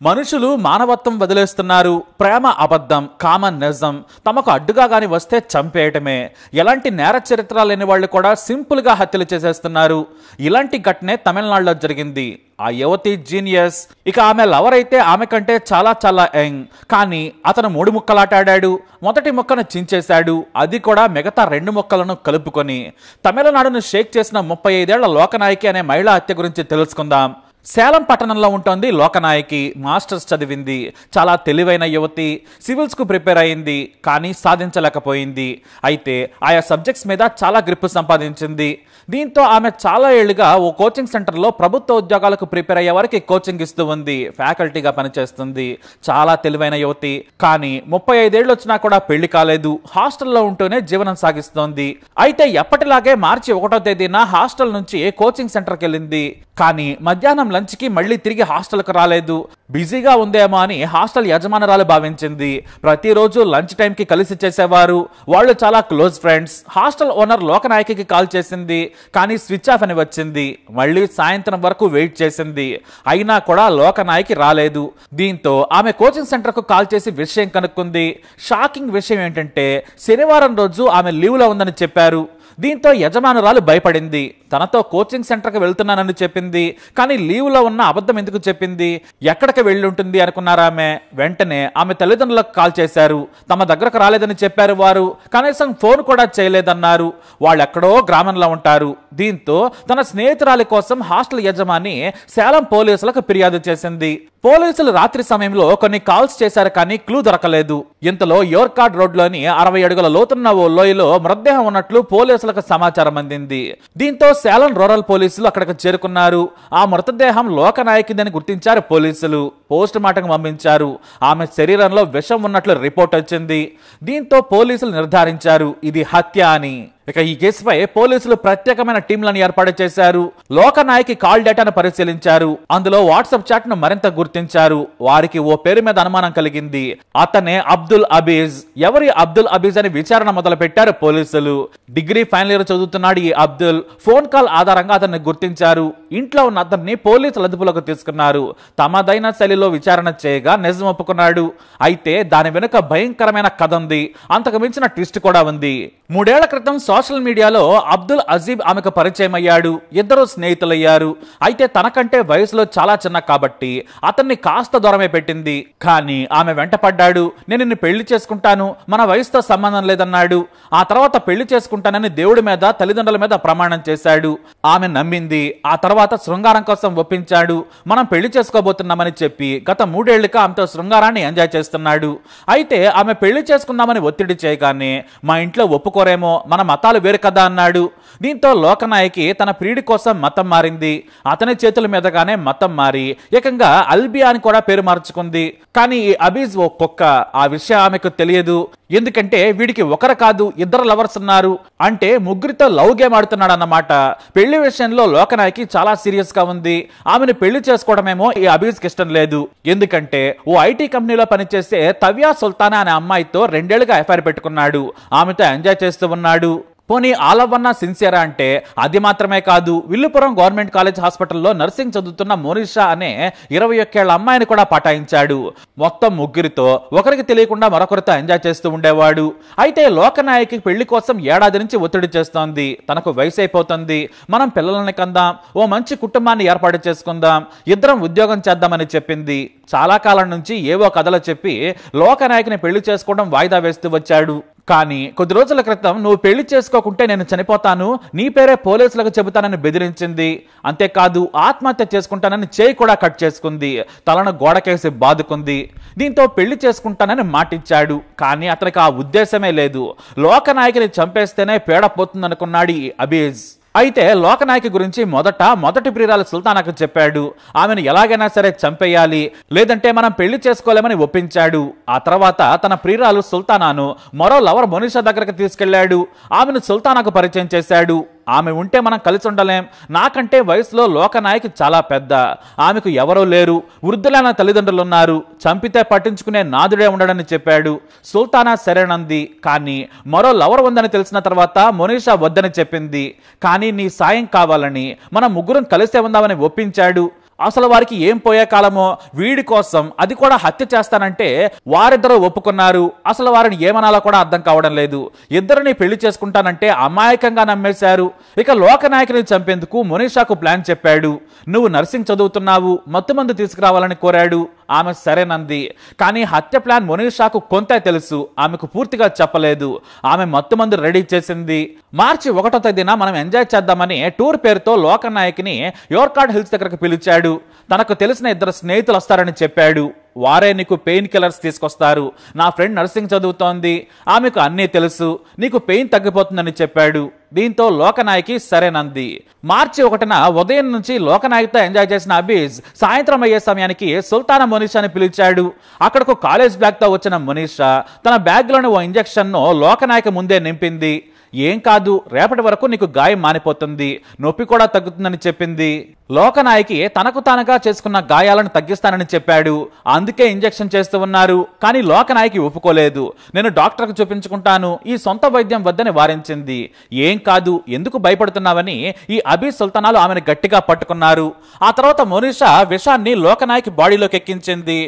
మనుషులు మానవత్వం వదిలేస్తున్నారు. ప్రేమ అబద్ధం, కామన్ నిజం. తమకు అడ్డుగా గాని వస్తే చంపేయటమే. ఎలాంటి నేర చరిత్ర లేని వాళ్ళు కూడా సింపుల్ గా హత్యలు చేసేస్తున్నారు. ఇలాంటి ఘటనే తమిళనాడులో జరిగింది. ఆ యువతి జీనియస్. ఇక ఆమె లవర్ అయితే ఆమె కంటే చాలా చాలా యంగ్. కానీ అతను 3 ముక్కలాటాడాడు. మొదటి ముక్కను చించేశాడు, అది కూడా మిగతా 2 ముక్కలను కలుపుకొని. తమిళనాడును షేక్ చేసిన 35 ఏళ్ల లోకనాయకి అనే మహిళా హత్య గురించి తెలుసుకుందాం. సేలం పట్టణంలో ఉంటుంది లోకనాయకి. మాస్టర్స్ చదివింది. చాలా తెలివైన యువతి. సివిల్స్ కు ప్రిపేర్ అయింది, కానీ సాధించలేకపోయింది. అయితే ఆయా సబ్జెక్ట్స్ మీద చాలా గ్రిప్ సంపాదించింది. దీంతో ఆమె చాలా ఏళ్లుగా ఓ కోచింగ్ సెంటర్లో ప్రభుత్వ ఉద్యోగాలకు ప్రిపేర్ అయ్యే వారికి కోచింగ్ ఇస్తూ ఉంది. ఫ్యాకల్టీగా పనిచేస్తుంది. చాలా తెలివైన యువతి. కానీ 35 ఏళ్ళు వచ్చినా కూడా పెళ్లి కాలేదు. హాస్టల్లో ఉంటూనే జీవనం సాగిస్తోంది. అయితే ఎప్పటిలాగే మార్చి 1వ తేదీన హాస్టల్ నుంచి కోచింగ్ సెంటర్కి వెళ్ళింది. కానీ మధ్యాహ్నం లంచ్ కి మళ్ళీ తిరిగి హాస్టల్కు రాలేదు. బిజీగా ఉందేమో అని హాస్టల్ యజమానురాలు భావించింది. ప్రతిరోజు లంచ్ టైం కి కలిసి చేసేవారు. వాళ్ళు చాలా close friends. Hostel owner Lokanayaki call చేసింది, కానీ స్విచ్ ఆఫ్ అని వచ్చింది. మళ్ళీ సాయంత్రం వరకు వెయిట్ చేసింది, అయినా కూడా లోకనాయకి రాలేదు. దీంతో ఆమె కోచింగ్ సెంటర్ కు కాల్ చేసి విషయం కనుక్కుంది. షాకింగ్ విషయం ఏంటంటే శనివారం రోజు ఆమె లీవ్ లో ఉందని చెప్పారు. దీంతో యజమానురాలు భయపడింది. తనతో కోచింగ్ సెంటర్కి వెళ్తున్నానని చెప్పింది, కానీ లీవ్ లో ఉన్న అబద్ధం ఎందుకు చెప్పింది? ఎక్కడికి వెళ్ళి ఉంటుంది అనుకున్నారామె. వెంటనే ఆమె తల్లిదండ్రులకు కాల్ చేశారు. తమ దగ్గరకు రాలేదని చెప్పారు వారు. కనీసం ఫోన్ కూడా చేయలేదన్నారు. వాళ్ళు ఎక్కడో గ్రామంలో ఉంటారు. దీంతో తన స్నేహితురాలి కోసం హాస్టల్ యజమాని సేలం పోలీసులకు ఫిర్యాదు చేసింది. పోలీసులు రాత్రి సమయంలో కొన్ని కాల్స్ చేశారు, కానీ క్లూ దొరకలేదు. ఇంతలో యోర్కాడ్ రోడ్లోని 60 అడుగుల లోతున్న ఓ లోయలో మృతదేహం ఉన్నట్లు పోలీసులకు సమాచారం అందింది. దీంతో సేలం రూరల్ పోలీసులు అక్కడికి చేరుకున్నారు. ఆ మృతదేహం లోకనాయకిదని గుర్తించారు పోలీసులు. పోస్ట్ మార్టం పంపించారు. ఆమె శరీరంలో విషం ఉన్నట్లు రిపోర్ట్ వచ్చింది. దీంతో పోలీసులు నిర్ధారించారు ఇది హత్య అని. ఇక ఈ కేసుపై పోలీసులు ప్రత్యేకమైన టీంలను ఏర్పాటు చేశారు. లోకనాయకి కాల్ డేటాను పరిశీలించారు. అందులో వాట్సాప్ చాట్ ను మరింత గుర్తించారు. వారికి ఓ పేరు మీద అనుమానం కలిగింది. అతనే అబ్దుల్ అబీజ్. ఎవరి అబ్దుల్ అబీజ్ అని విచారణ మొదలు పెట్టారు పోలీసులు. డిగ్రీ ఫైనల్ ఇయర్ చదువుతున్నాడు ఈ అబ్దుల్. ఫోన్ కాల్ ఆధారంగా అతన్ని గుర్తించారు. ఇంట్లో ఉన్న అతన్ని పోలీసులు అదుపులోకి తీసుకున్నారు. తమదైన శైలిలో విచారణ చేయగా నిజం ఒప్పుకున్నాడు. అయితే దాని వెనుక భయంకరమైన కథ ఉంది. అంతకు మించిన ట్విస్ట్ కూడా ఉంది. 3 ఏళ్ల క్రితం సోషల్ మీడియాలో అబ్దుల్ అజీబ్ ఆమెకు పరిచయం అయ్యాడు. ఇద్దరు స్నేహితులయ్యారు. అయితే తనకంటే వయసులో చాలా చిన్న కాబట్టి అతన్ని కాస్త దూరమే పెట్టింది. కానీ ఆమె వెంట పడ్డాడు. నేను నిన్ను పెళ్లి చేసుకుంటాను, మన వయసుతో సంబంధం లేదన్నాడు. ఆ తర్వాత పెళ్లి చేసుకుంటానని దేవుడి మీద తల్లిదండ్రుల మీద ప్రమాణం చేశాడు. ఆమె నమ్మింది. ఆ తర్వాత శృంగారం కోసం ఒప్పించాడు. మనం పెళ్లి చేసుకోబోతున్నామని చెప్పి గత 3 ఏళ్లుగా ఆమెతో శృంగారాన్ని ఎంజాయ్ చేస్తున్నాడు. అయితే ఆమె పెళ్లి చేసుకుందామని ఒత్తిడి చేయగానే మా ఇంట్లో ఒప్పుకోరేమో, మన మతాలు వేరు కదా అన్నాడు. దీంతో లోకనాయకి తన ప్రియుడి కోసం మతం మారింది. అతని చేతుల మీదగానే మతం మారి ఏకంగా అల్బియా అని కూడా పేరు మార్చుకుంది. కానీ ఈ అబీజ్ ఓ కుక్క. ఆ విషయం ఆమెకు తెలియదు. ఎందుకంటే వీడికి ఒకరు కాదు 2 లవర్స్ ఉన్నారు. అంటే 3 లవ్ గేమ్ ఆడుతున్నాడు అన్నమాట. పెళ్లి విషయంలో లోకనాయకి చాలా సీరియస్ గా ఉంది. ఆమెను పెళ్లి చేసుకోవడమేమో ఈ అబీజ్ కి ఇష్టం లేదు. ఎందుకంటే ఓ ఐటీ కంపెనీలో పనిచేసే తవ్యా సుల్తానా అనే అమ్మాయితో 2 ఏళ్లుగా అఫైర్ పెట్టుకున్నాడు. ఆమెతో ఎంజాయ్ చేస్తూ ఉన్నాడు. పోనీ ఆలవన్నా సిన్సియరా అంటే అది మాత్రమే కాదు. విల్లుపురం గవర్నమెంట్ కాలేజ్ హాస్పిటల్లో నర్సింగ్ చదువుతున్న మోనిషా అనే 21 ఏళ్ల అమ్మాయిని కూడా పటాయించాడు. మొత్తం 3 ఒకరికి తెలియకుండా మరొకరితో ఎంజాయ్ చేస్తూ ఉండేవాడు. అయితే లోకనాయకి పెళ్లి కోసం ఏడాది నుంచి ఒత్తిడి చేస్తోంది. తనకు వయసు అయిపోతుంది, మనం పిల్లల్ని కందాం, ఓ మంచి కుటుంబాన్ని ఏర్పాటు చేసుకుందాం, ఇద్దరం ఉద్యోగం చేద్దామని చెప్పింది. చాలా కాలం నుంచి ఏవో కథలు చెప్పి లోకనాయకిని పెళ్లి చేసుకోవడం వాయిదా వేస్తూ వచ్చాడు. కానీ కొద్ది రోజుల క్రితం నువ్వు పెళ్లి చేసుకోకుంటే నేను చనిపోతాను, నీ పేరే పోలీసులకు చెబుతానని బెదిరించింది. అంతేకాదు ఆత్మహత్య చేసుకుంటానని చేయి కూడా కట్ చేసుకుంది. తలను గోడకేసి బాదుకుంది. దీంతో పెళ్లి చేసుకుంటానని మాటిచ్చాడు. కానీ అతనికి ఆ ఉద్దేశమే లేదు. లోకనాయకిని చంపేస్తేనే పేడ పోతుందనుకున్నాడు ఈ అబీజ్. అయితే లోకనాయకి గురించి మొదటి ప్రియురాలు సుల్తానాకు చెప్పాడు. ఆమెను ఎలాగైనా సరే చంపేయాలి, లేదంటే మనం పెళ్లి చేసుకోలేమని ఒప్పించాడు. ఆ తర్వాత తన ప్రియురాలు సుల్తానాను మరో లవర్ మోనిషా దగ్గరకు తీసుకెళ్లాడు. ఆమెను సుల్తానాకు పరిచయం చేశాడు. ఆమె ఉంటే మనం కలిసి ఉండలేం, నాకంటే వయసులో లోకనాయకి చాలా పెద్ద, ఆమెకు ఎవరూ లేరు, వృద్ధులైన తల్లిదండ్రులున్నారు, చంపితే పట్టించుకునే నాదుడే ఉండడని చెప్పాడు. సుల్తానా సరేనంది. కానీ మరో లవర్ ఉందని తెలిసిన తర్వాత మోనిషా వద్దని చెప్పింది. కానీ నీ సాయం కావాలని మనం 3 కలిసే ఉందామని ఒప్పించాడు. అసలు వారికి ఏం పోయే కాలమో, వీడి కోసం అది కూడా హత్య చేస్తానంటే వారిద్దరూ ఒప్పుకున్నారు. అసలు వారిని ఏమనాలో కూడా అర్థం కావడం లేదు. ఇద్దరిని పెళ్లి చేసుకుంటానంటే అమాయకంగా నమ్మేశారు. ఇక లోకనాయకుని చంపేందుకు మనీషాకు ప్లాన్ చెప్పాడు. నువ్వు నర్సింగ్ చదువుతున్నావు, మత్తుమందు తీసుకురావాలని కోరాడు. ఆమె సరేనంది. కానీ హత్య ప్లాన్ మనీషాకు కొంత తెలుసు, ఆమెకు పూర్తిగా చెప్పలేదు. ఆమె మత్తుమందు రెడీ చేసింది. మార్చి 1వ తేదీన మనం ఎంజాయ్ చేద్దామని టూర్ పేరుతో లోకనాయకిని యోర్కాడ్ హిల్స్ దగ్గరకు పిలిచాడు. తనకు తెలిసిన 2 స్నేహితులు వస్తారని చెప్పాడు. వారే నీకు పెయిన్ కిల్లర్స్ తీసుకొస్తారు. నా ఫ్రెండ్ నర్సింగ్ చదువుతోంది, ఆమెకు అన్నీ తెలుసు, నీకు పెయిన్ తగ్గిపోతుందని చెప్పాడు. దీంతో లోకనాయకి సరేనంది. మార్చి 1న ఉదయం నుంచి లోకనాయకితో ఎంజాయ్ చేసిన అబీజ్ సాయంత్రం అయ్యే సమయానికి సుల్తానా మనీషాని పిలిచాడు. అక్కడకు కాలేజ్ బ్యాగ్తో వచ్చిన మనీషా తన బ్యాగ్లోని ఓ ఇంజెక్షన్ను లోకనాయకి ముందే నింపింది. ఏం కాదు, రేపటి వరకు నీకు గాయం మానిపోతుంది, నొప్పి కూడా తగ్గుతుందని చెప్పింది. లోకనాయకి తనకు తానుగా చేసుకున్న గాయాలను తగ్గిస్తానని చెప్పాడు. అందుకే ఇంజెక్షన్ చేస్తూ ఉన్నారు. కానీ లోకనాయకి ఒప్పుకోలేదు. నేను డాక్టర్కు చూపించుకుంటాను, ఈ సొంత వైద్యం వద్దని వారించింది. ఏం కాదు, ఎందుకు భయపడుతున్నావని ఈ అబీజ్ సుల్తానాలు ఆమెను గట్టిగా పట్టుకున్నారు. ఆ తర్వాత మనీషా విషాన్ని లోకనాయకి బాడీలోకి ఎక్కించింది.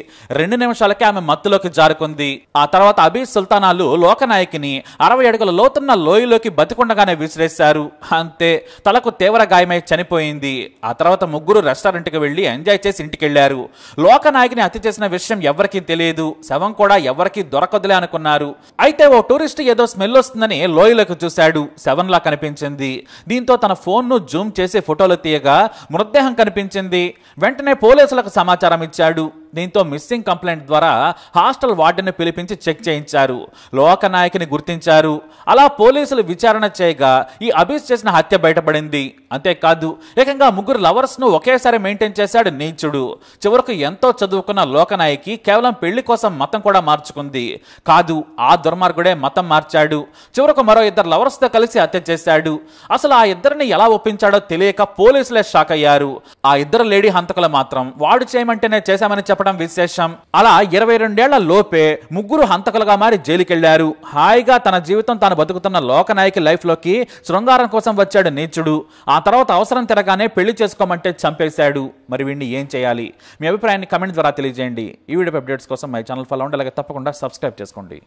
2 నిమిషాలకే ఆమె మత్తులోకి జారుకుంది. ఆ తర్వాత అబీజ్ సుల్తానాలు లోకనాయకిని 60 అడుగుల లోతున్న లోయలోకి బతికుండగానే విసిరేశారు. అంతే, తలకు తీవ్ర గాయమై చనిపోయింది. ఆ తర్వాత ముగ్గురు రెస్టారెంట్కి వెళ్లి ఎంజాయ్ చేసి ఇంటికి వెళ్లారు. లోకనాయకిని హత్య చేసిన విషయం ఎవరికీ తెలియదు. శవం కూడా ఎవరికీ దొరకదులే అనుకున్నారు. అయితే ఓ టూరిస్ట్ ఏదో స్మెల్ వస్తుందని లోయలోకి చూశాడు. శవంలా కనిపించింది. దీంతో తన ఫోన్ను జూమ్ చేసి ఫోటోలు తీయగా మృతదేహం కనిపించింది. వెంటనే పోలీసులకు సమాచారం ఇచ్చాడు. దీంతో మిస్సింగ్ కంప్లైంట్ ద్వారా హాస్టల్ వార్డెన్ పిలిపించి చెక్ చేయించారు. లోకనాయకిని గుర్తించారు. అలా పోలీసులు విచారణ చేయగా ఈ అబీజ్ చేసిన హత్య బయటపడింది. అంతేకాదు, ఏకంగా 3 లవర్స్ ను ఒకేసారి మెయింటైన్ చేశాడు నీచుడు. చివరకు ఎంతో చదువుకున్న లోకనాయకి కేవలం పెళ్లి కోసం మతం కూడా మార్చుకుంది. కాదు, ఆ దుర్మార్గుడే మతం మార్చాడు. చివరకు మరో 2 లవర్స్ తో కలిసి హత్య చేశాడు. అసలు ఆ ఇద్దరిని ఎలా ఒప్పించాడో తెలియక పోలీసులే షాక్ అయ్యారు. ఆ 2 లేడీ హంతకులు మాత్రం వాడు చేయమంటేనే చేశామని చెప్పడం విశేషం. అలా 22 ఏళ్ల లోపే 3 హంతకులుగా మారి జైలుకెళ్లారు. హాయిగా తన జీవితం తాను బతుకుతున్న లోకనాయకి లైఫ్ లోకి శృంగారం కోసం వచ్చాడు నీచుడు. ఆ తర్వాత అవసరం తిరగానే పెళ్లి చేసుకోమంటే చంపేశాడు. మరి వీడిని ఏం చేయాలి? మీ అభిప్రాయాన్ని కమెంట్ ద్వారా తెలియజేయండి. ఈ వీడియో అప్డేట్స్ కోసం మై ఛానల్ ఫాలో అవ్వండి. అలాగే తప్పకుండా సబ్స్క్రైబ్ చేసుకోండి.